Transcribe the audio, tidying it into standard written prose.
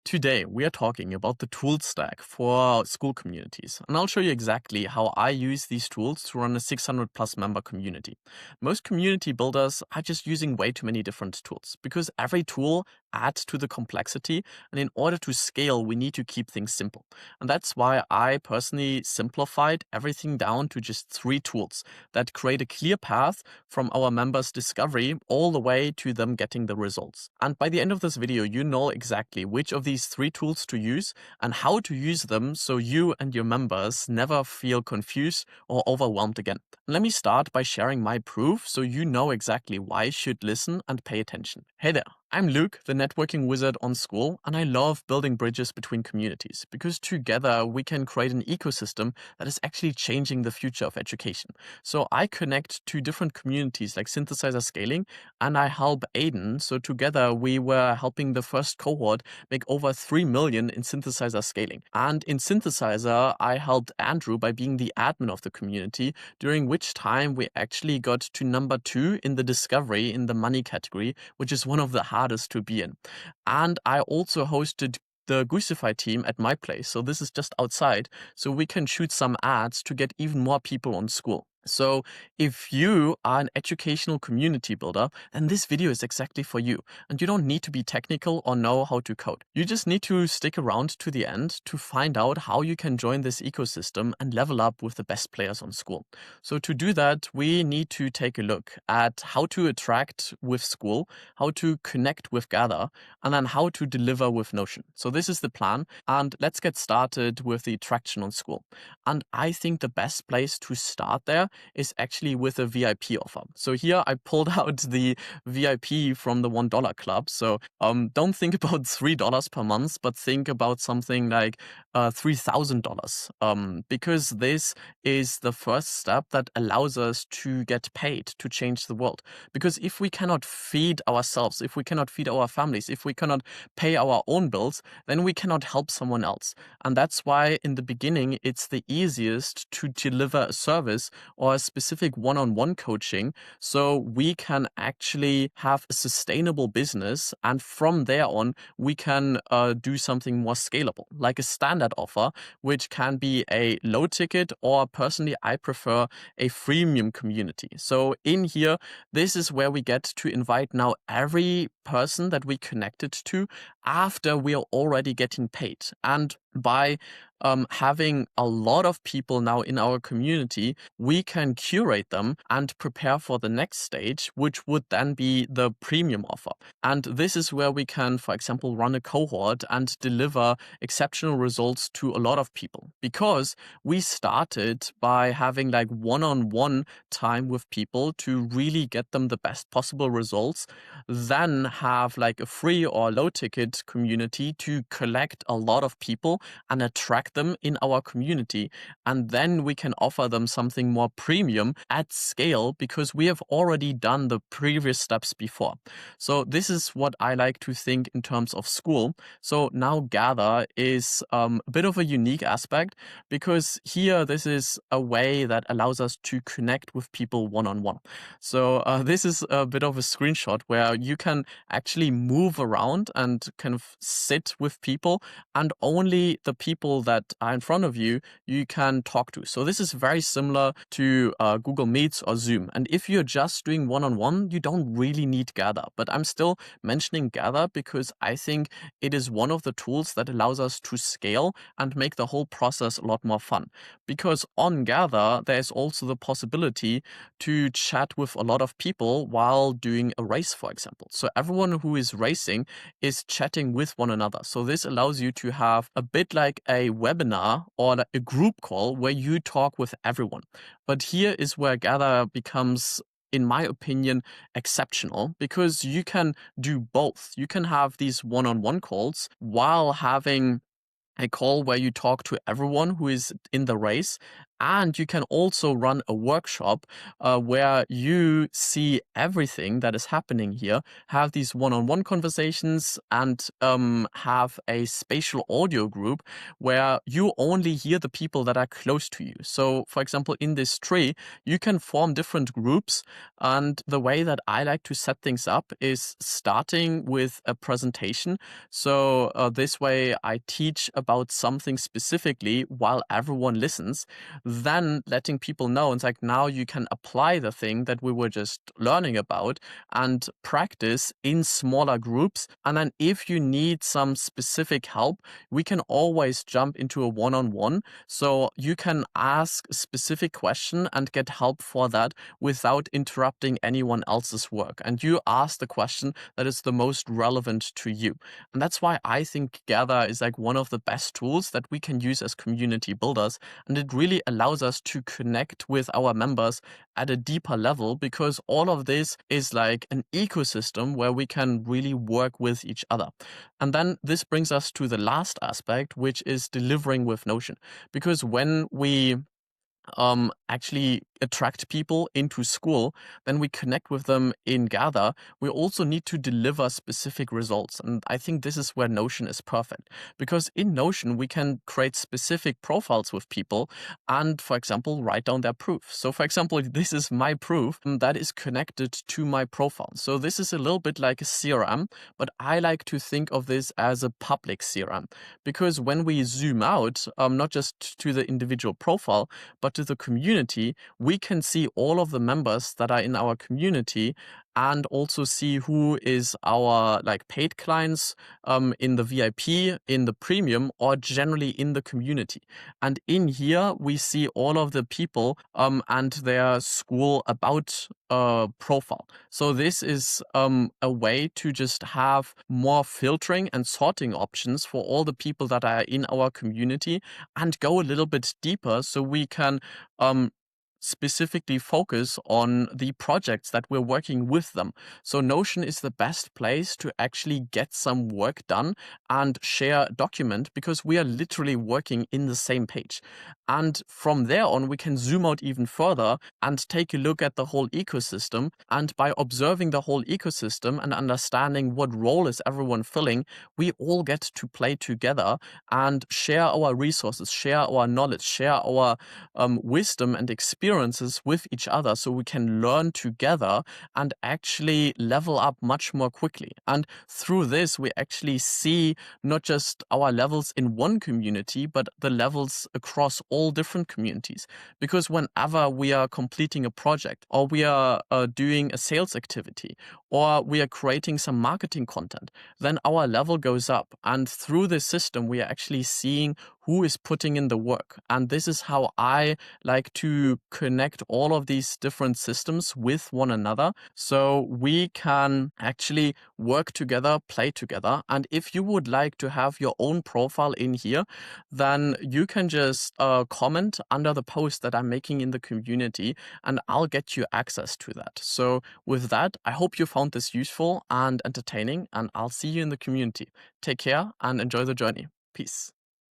Today, we are talking about the tool stack for school communities, and I'll show you exactly how I use these tools to run a 600 plus member community. Most community builders are just using way too many different tools because every tool adds to the complexity, and in order to scale, we need to keep things simple. And that's why I personally simplified everything down to just three tools that create a clear path from our members' discovery all the way to them getting the results. And by the end of this video, you know exactly which of these three tools to use and how to use them so you and your members never feel confused or overwhelmed again. Let me start by sharing my proof so you know exactly why you should listen and pay attention. Hey there. I'm Luke, the networking wizard on Skool, and I love building bridges between communities because together we can create an ecosystem that is actually changing the future of education. So I connect to different communities like Synthesizer Scaling, and I help Aiden. So together we were helping the first cohort make over 3 million in Synthesizer Scaling. And in Synthesizer, I helped Andrew by being the admin of the community, during which time we actually got to number 2 in the discovery in the money category, which is one of the hardest to be in. And I also hosted the Goosify team at my place. So this is just outside. So we can shoot some ads to get even more people on Skool. So if you are an educational community builder, then this video is exactly for you. And you don't need to be technical or know how to code. You just need to stick around to the end to find out how you can join this ecosystem and level up with the best players on Skool. So to do that, we need to take a look at how to attract with Skool, how to connect with Gather, and then how to deliver with Notion. So this is the plan. And let's get started with the traction on Skool. And I think the best place to start there is actually with a VIP offer. So here I pulled out the VIP from the $1 club. So don't think about $3 per month, but think about something like $3,000 because this is the first step that allows us to get paid to change the world. Because if we cannot feed ourselves, if we cannot feed our families, if we cannot pay our own bills, then we cannot help someone else. And that's why in the beginning, it's the easiest to deliver a service or a specific one-on-one coaching so we can actually have a sustainable business. And from there on, we can do something more scalable, like a standard offer, which can be a low ticket, or personally, I prefer a freemium community. So in here, this is where we get to invite now every person that we connected to after we are already getting paid. And by having a lot of people now in our community, we can curate them and prepare for the next stage, which would then be the premium offer. And this is where we can, for example, run a cohort and deliver exceptional results to a lot of people, because we started by having like one-on-one time with people to really get them the best possible results, then have like a free or low ticket community to collect a lot of people and attract them in our community. And then we can offer them something more premium at scale because we have already done the previous steps before. So this is what I like to think in terms of Skool. So now Gather is a bit of a unique aspect because here this is a way that allows us to connect with people one-on-one. So this is a bit of a screenshot where you can actually move around and kind of sit with people, and only the people that are in front of you, you can talk to. So this is very similar to Google Meets or Zoom. And if you're just doing one-on-one, you don't really need Gather. But I'm still mentioning Gather because I think it is one of the tools that allows us to scale and make the whole process a lot more fun. Because on Gather, there's also the possibility to chat with a lot of people while doing a race, for example. So everyone who is racing is chatting with one another. So this allows you to have a bit like a webinar or a group call where you talk with everyone. But here is where Gather becomes, in my opinion, exceptional, because you can do both. You can have these one-on-one calls while having a call where you talk to everyone who is in the race, And you can also run a workshop where you see everything that is happening here, have these one-on-one conversations, and have a spatial audio group where you only hear the people that are close to you. So, for example, in this tree, you can form different groups. And the way that I like to set things up is starting with a presentation. So, this way I teach about something specifically while everyone listens, then letting people know it's like now you can apply the thing that we were just learning about and practice in smaller groups. And then if you need some specific help, we can always jump into a one-on-one. So you can ask a specific question and get help for that without interrupting anyone else's work. And you ask the question that is the most relevant to you. And that's why I think Gather is like one of the best tools that we can use as community builders. And it really allows us to connect with our members at a deeper level, because all of this is like an ecosystem where we can really work with each other. And then this brings us to the last aspect, which is delivering with Notion. Because when we actually attract people into Skool, then we connect with them in Gather, we also need to deliver specific results. And I think this is where Notion is perfect. Because in Notion, we can create specific profiles with people and, for example, write down their proof. So, for example, this is my proof that is connected to my profile. So this is a little bit like a CRM, but I like to think of this as a public CRM. Because when we zoom out, not just to the individual profile, but to the community, we can see all of the members that are in our community and also see who is our like paid clients in the VIP, in the premium, or generally in the community. And in here, we see all of the people and their Skool about profile. So this is a way to just have more filtering and sorting options for all the people that are in our community and go a little bit deeper so we can um, specifically focus on the projects that we're working with them. So Notion is the best place to actually get some work done and share a document, because we are literally working in the same page. And from there on, we can zoom out even further and take a look at the whole ecosystem. And by observing the whole ecosystem and understanding what role is everyone filling, we all get to play together and share our resources, share our knowledge, share our wisdom and experiences with each other, so we can learn together and actually level up much more quickly. And through this, we actually see not just our levels in one community, but the levels across all different communities. Because whenever we are completing a project, or we are doing a sales activity, or we are creating some marketing content, then our level goes up. And through this system, we are actually seeing who is putting in the work. And this is how I like to connect all of these different systems with one another, so we can actually work together, play together. And if you would like to have your own profile in here, then you can just comment under the post that I'm making in the community, and I'll get you access to that. So with that, I hope you found this useful and entertaining, and I'll see you in the community. Take care and enjoy the journey. Peace.